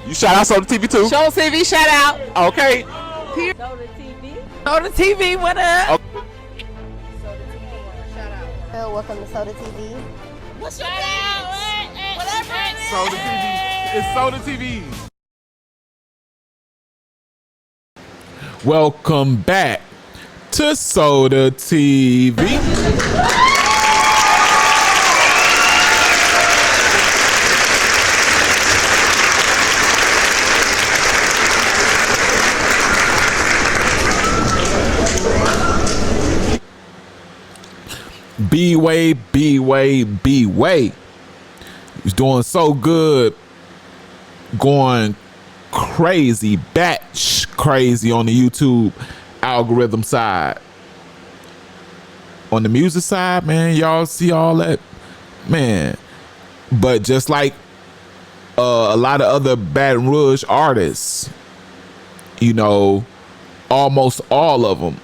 You shout out Soda TV too? Show TV shout out. Okay. Soda TV. Soda TV, what up? Okay. Soda TV. Shout out. Welcome to Soda TV. What's your name? Whatever it is. Soda TV. It's Soda TV. Welcome back to Soda TV. BWay. He's doing so good, going crazy, batch crazy on the YouTube algorithm side. On the music side, man, y'all see all that, man. But just like a lot of other Baton Rouge artists, you know, almost all of them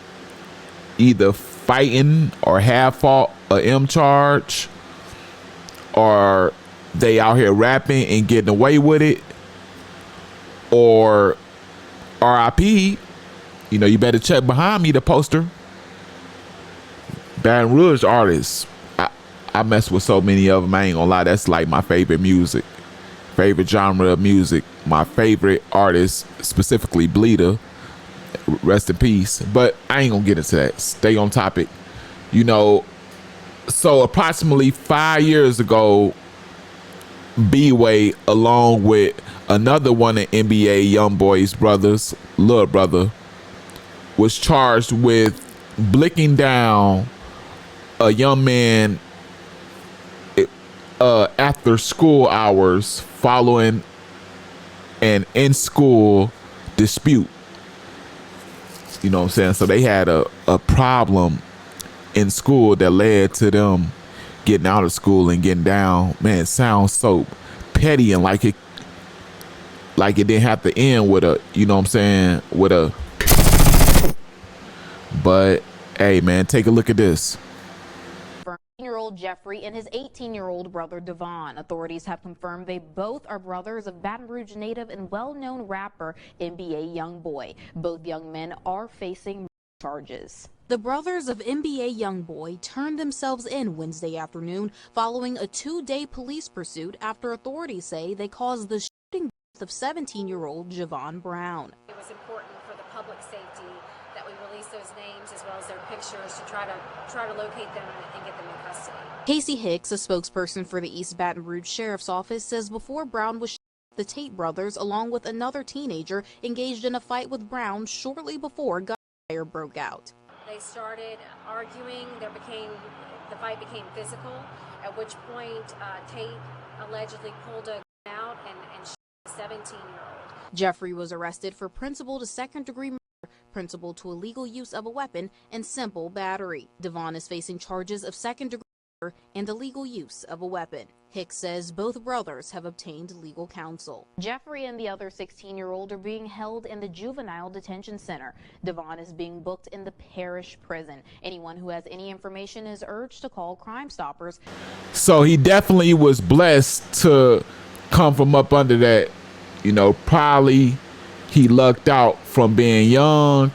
either fighting or have fought a M charge, or they out here rapping and getting away with it, or RIP. You know, you better check behind me, the poster. Baton Rouge artists, I mess with so many of them, I ain't gonna lie. That's like my favorite music, favorite genre of music. My favorite artist, specifically Bleeder, rest in peace. But I ain't gonna get into that. Stay on topic. You know, so approximately 5 years ago, BWay, along with another one of NBA YoungBoy's brothers, little brother, was charged with blicking down a young man after school hours following an in-school dispute. You know what I'm saying? So they had a problem in school that led to them getting out of school and getting down. Man, it sounds so petty and like it didn't have to end with a, you know what I'm saying, with a. But hey, man, take a look at this. 18-year-old Jeffrey and his 18-year-old brother Devon. Authorities have confirmed they both are brothers of Baton Rouge native and well-known rapper NBA YoungBoy. Both young men are facing charges. The brothers of NBA YoungBoy turned themselves in Wednesday afternoon following a 2-day police pursuit after authorities say they caused the shooting death of 17-year-old Javon Brown. It was important for the public safety that we release those names as well as their pictures to try to locate them and get them in custody. Casey Hicks, a spokesperson for the East Baton Rouge Sheriff's Office, says before Brown was shot, the Tate brothers, along with another teenager, engaged in a fight with Brown shortly before gunfire broke out. They started arguing. The fight became physical, at which point Tate allegedly pulled a gun out and shot a 17-year-old. Jeffrey was arrested for principal to second-degree murder, principal to illegal use of a weapon, and simple battery. Devon is facing charges of second-degree murder and illegal use of a weapon. Hicks says both brothers have obtained legal counsel. Jeffrey and the other 16-year-old are being held in the Juvenile Detention Center. Devon is being booked in the parish prison. Anyone who has any information is urged to call Crime Stoppers. So he definitely was blessed to come from up under that. You know, probably he lucked out from being young,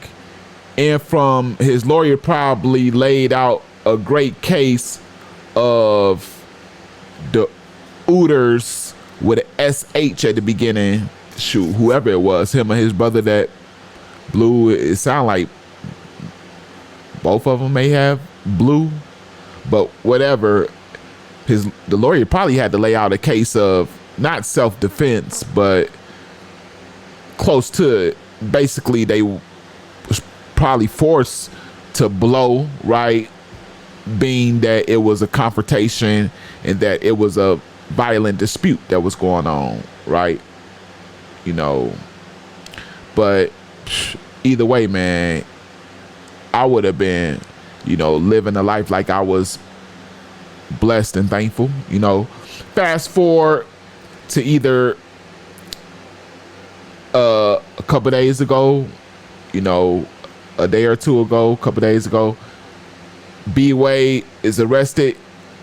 and from his lawyer probably laid out a great case of the Ooters with an SH at the beginning. Shoot, whoever it was, him or his brother that blew, it sound like both of them may have blue, but whatever. The lawyer probably had to lay out a case of not self-defense, but close to it. Basically, they was probably forced to blow, right? Being that it was a confrontation and that it was a violent dispute that was going on, right? You know, but either way, man, I would have been, you know, living a life like I was blessed and thankful. You know, fast forward to either a couple days ago, you know, a day or two ago, a couple days ago, BWay is arrested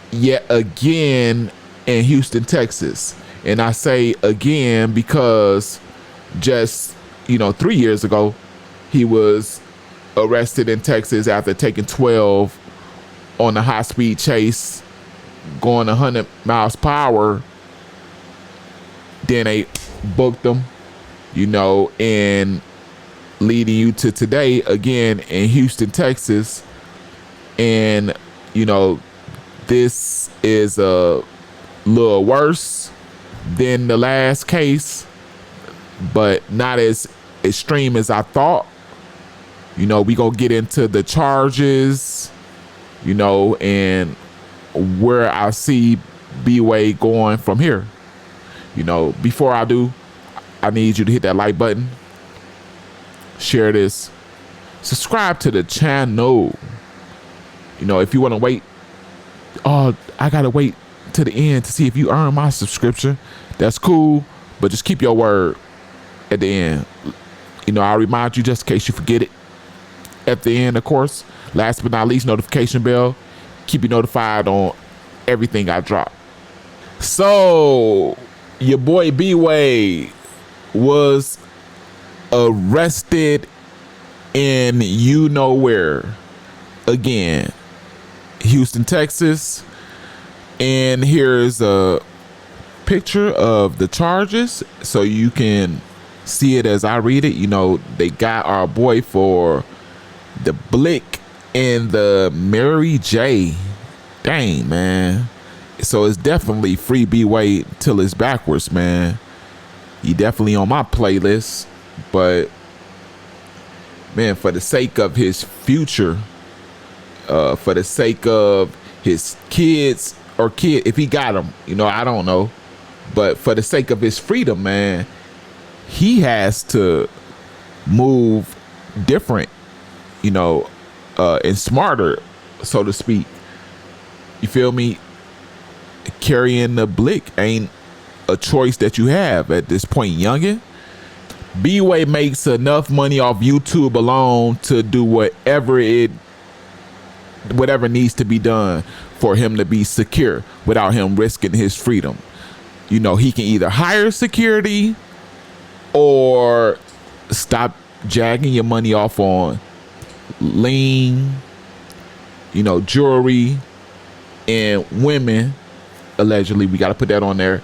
yet again in Houston, Texas. And I say again because just, 3 years ago, he was arrested in Texas after taking 12 on a high-speed chase, going 100 miles per hour. Then they booked him, and leading you to today, again, in Houston, Texas. And, this is a little worse than the last case, but not as extreme as I thought. We gonna get into the charges, and where I see BWay going from here. Before I do, I need you to hit that like button, share this, subscribe to the channel. If you want to wait, I gotta wait to the end to see if you earn my subscription. That's cool, but just keep your word at the end. I'll remind you just in case you forget it at the end, of course. Last but not least, notification bell. Keep you notified on everything I drop. So, your boy BWay was arrested in where. Again, Houston, Texas. And here's a picture of the charges so you can see it as I read it. They got our boy for the Blick and the Mary J. Dang, man. So it's definitely free BWay till it's backwards, man. He definitely on my playlist, but man, for the sake of his future, for the sake of his kids, if he got them, I don't know, but for the sake of his freedom, man, he has to move different, and smarter, so to speak. You feel me? Carrying the Blick ain't a choice that you have at this point, youngin. BWay makes enough money off YouTube alone to do whatever needs to be done for him to be secure without him risking his freedom. He can either hire security or stop jagging your money off on lean, jewelry and women. Allegedly, we got to put that on there.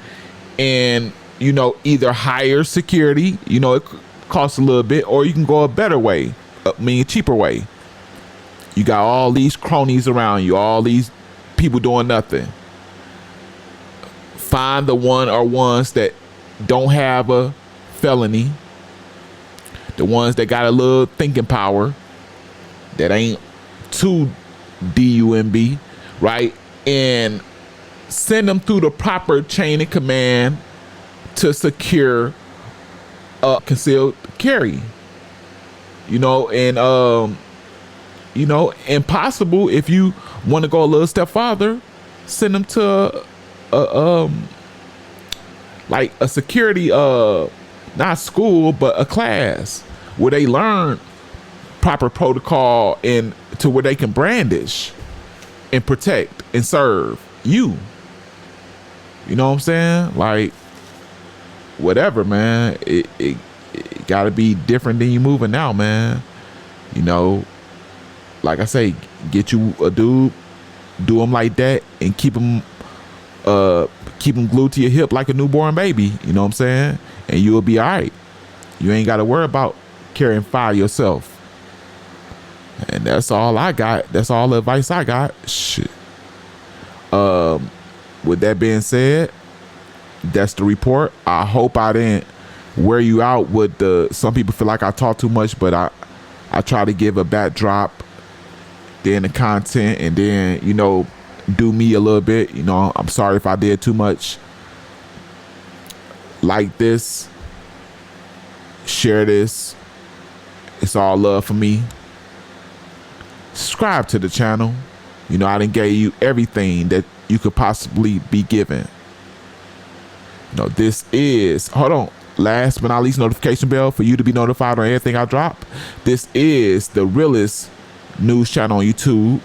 And, either hire security, it costs a little bit, or you can go a better way, a cheaper way. You got all these cronies around you, all these people doing nothing. Find the one or ones that don't have a felony, the ones that got a little thinking power, that ain't too DUMB, right? And send them through the proper chain of command to secure concealed carry. And possible, if you want to go a little step farther, send them to like a security, not school, but a class where they learn proper protocol and to where they can brandish and protect and serve you. You know what I'm saying? Like, whatever, man. It gotta be different than you moving now, man. Like I say, get you a dude, do him like that, and keep him glued to your hip like a newborn baby. You know what I'm saying? And you'll be all right. You ain't got to worry about carrying fire yourself. And that's all I got. That's all the advice I got. Shit. With that being said, that's the report. I hope I didn't wear you out with some people feel like I talk too much, but I try to give a backdrop, then the content, and then, do me a little bit. I'm sorry if I did too much. Like this, share this. It's all love for me. Subscribe to the channel. I done gave you everything that you could possibly be given. This is, hold on, last but not least, notification bell for you to be notified on everything I drop. This is the realest news channel on YouTube,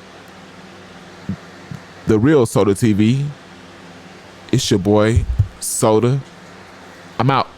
The Real Soda TV. It's your boy, soda. I'm out.